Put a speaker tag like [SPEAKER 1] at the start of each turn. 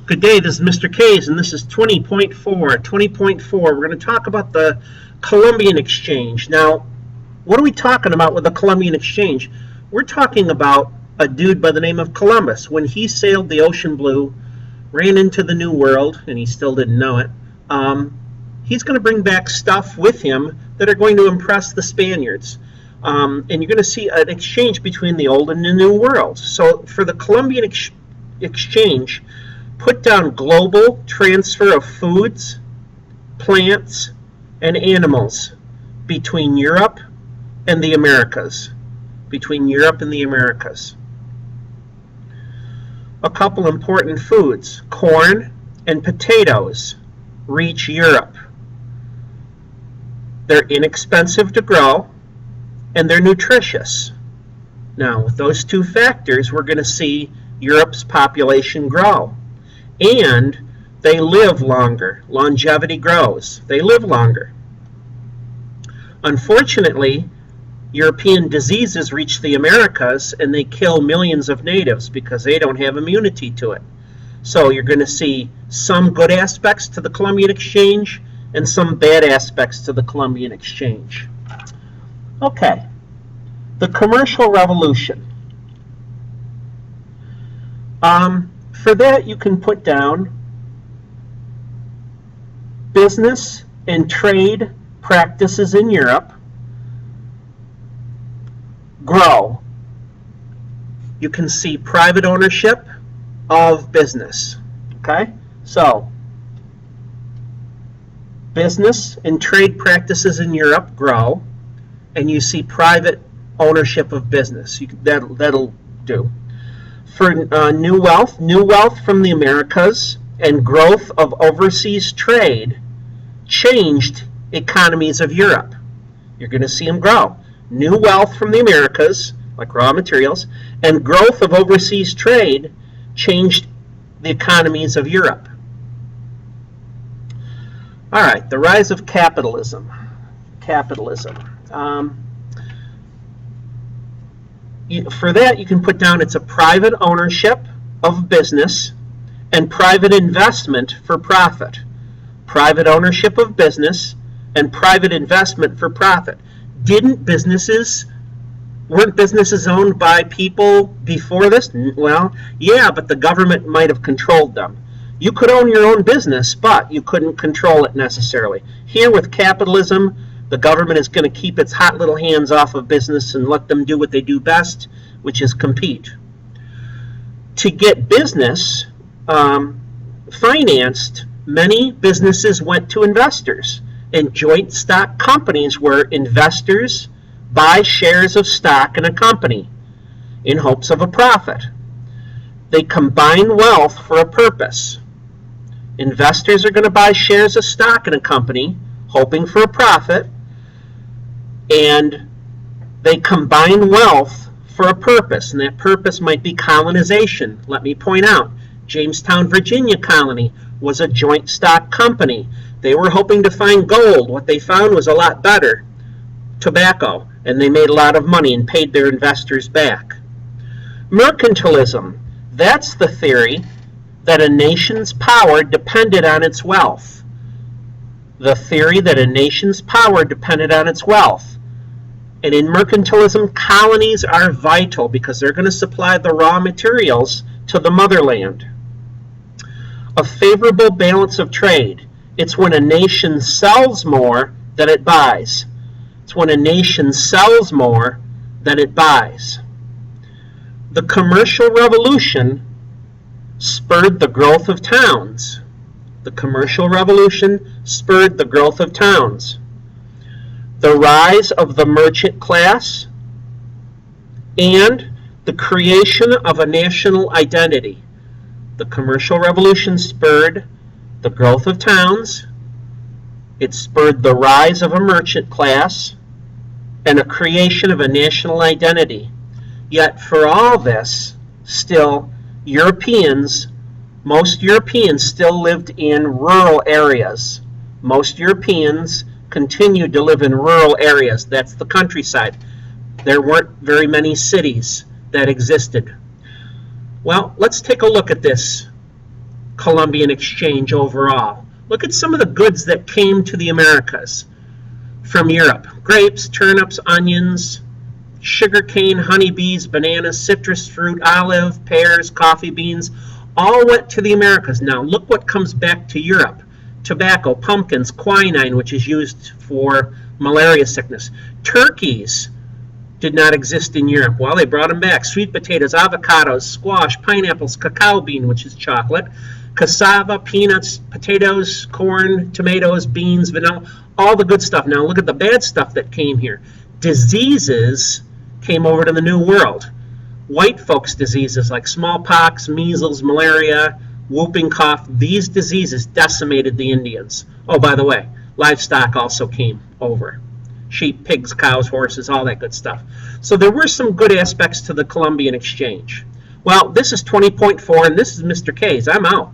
[SPEAKER 1] Good day, this is Mr. K's, and this is 20.4. 20.4, we're going to talk about the Columbian Exchange. Now, what are we talking about with the Columbian Exchange? We're talking about a dude by the name of Columbus. When he sailed the ocean blue, ran into the New World, and he still didn't know it, he's going to bring back stuff with him that are going to impress the Spaniards. And you're going to see an exchange between the Old and the New World. So for the Columbian Exchange, put down global transfer of foods, plants, and animals between Europe and the Americas. Between Europe and the Americas. A couple important foods, corn and potatoes, reach Europe. They're inexpensive to grow, and they're nutritious. Now, with those two factors, we're going to see Europe's population grow. And they live longer. Longevity grows. They live longer. Unfortunately, European diseases reach the Americas and they kill millions of natives because they don't have immunity to it. So you're going to see some good aspects to the Columbian Exchange and some bad aspects to the Columbian Exchange. Okay, the Commercial Revolution. For that, you can put down business and trade practices in Europe grow. You can see private ownership of business. Okay? So, business and trade practices in Europe grow, and you see private ownership of business. That'll do. For new wealth from the Americas and growth of overseas trade changed economies of Europe. You're going to see them grow. New wealth from the Americas, like raw materials, and growth of overseas trade changed the economies of Europe. All right, the rise of capitalism. For that, you can put down it's a private ownership of business and private investment for profit. Private ownership of business and private investment for profit. Weren't businesses owned by people before this? Well, yeah, but the government might have controlled them. You could own your own business, but you couldn't control it necessarily. Here with capitalism, the government is going to keep its hot little hands off of business and let them do what they do best, which is compete. To get business financed, many businesses went to investors. And joint stock companies where investors buy shares of stock in a company in hopes of a profit. They combine wealth for a purpose. Investors are going to buy shares of stock in a company hoping for a profit, and they combine wealth for a purpose, and that purpose might be colonization. Let me point out, Jamestown, Virginia colony was a joint stock company. They were hoping to find gold. What they found was a lot better, tobacco, and they made a lot of money and paid their investors back. Mercantilism, that's the theory that a nation's power depended on its wealth. The theory that a nation's power depended on its wealth. And in mercantilism, colonies are vital because they're going to supply the raw materials to the motherland. A favorable balance of trade. It's when a nation sells more than it buys. It's when a nation sells more than it buys. The Commercial Revolution spurred the growth of towns. The Commercial Revolution spurred the growth of towns. The rise of the merchant class and the creation of a national identity. The Commercial Revolution spurred the growth of towns, it spurred the rise of a merchant class, and a creation of a national identity. Yet for all this, still, most Europeans still lived in rural areas. Most Europeans continued to live in rural areas. That's the countryside. There weren't very many cities that existed. Well, let's take a look at this Columbian Exchange overall. Look at some of the goods that came to the Americas from Europe. Grapes, turnips, onions, sugarcane, honeybees, bananas, citrus fruit, olive, pears, coffee beans, all went to the Americas. Now look what comes back to Europe. Tobacco, pumpkins, quinine, which is used for malaria sickness. Turkeys did not exist in Europe. Well, they brought them back. Sweet potatoes, avocados, squash, pineapples, cacao bean, which is chocolate, cassava, peanuts, potatoes, corn, tomatoes, beans, vanilla, all the good stuff. Now look at the bad stuff that came here. Diseases came over to the New World. White folks' diseases like smallpox, measles, malaria, whooping cough, these diseases decimated the Indians. Oh, by the way, livestock also came over. Sheep, pigs, cows, horses, all that good stuff. So there were some good aspects to the Columbian Exchange. Well, this is 20.4, and this is Mr. K's. I'm out.